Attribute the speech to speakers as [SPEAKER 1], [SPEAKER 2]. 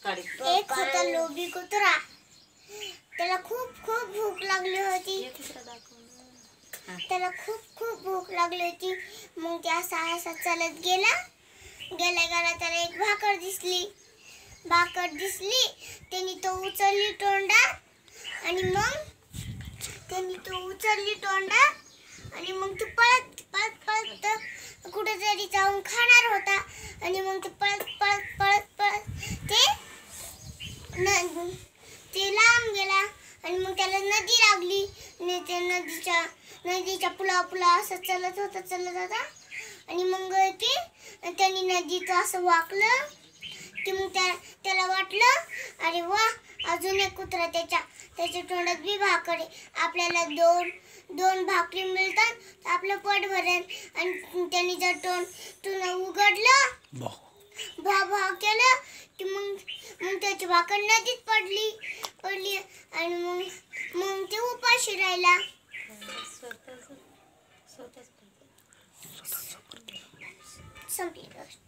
[SPEAKER 1] एक होता लोभी कुत्रा, त्याला खूप खूप भूक लागली होती. त्याला खूप खूप भूक लागली होती. मग ते असा चालत गेला. त्याला एक भाकर दिसली. त्यांनी तो उचलली तोंडात आणि मग तो पळत कुठेतरी जाऊन खाणार होता. आणि मग ते पळत ते लांब गेला. आणि मग त्याला नदी लागली. आणि त्या नदीच्या पुला असं चालत होता. आणि मग त्यांनी नदीचं असं वाकलं की मग त्याला वाटलं, अरे वा, अजून एक कुत्रा त्याच्या तोंडात बी भाकर आहे. आपल्याला दोन भाकरी मिळतात तर आपलं पोट भरेल. आणि त्यांनी जर तोंड उघडलं, भा केलं की मग त्याची भाकर नदीत पडली. आणि मग ते उपाशी राहिला. संपली गोष्ट.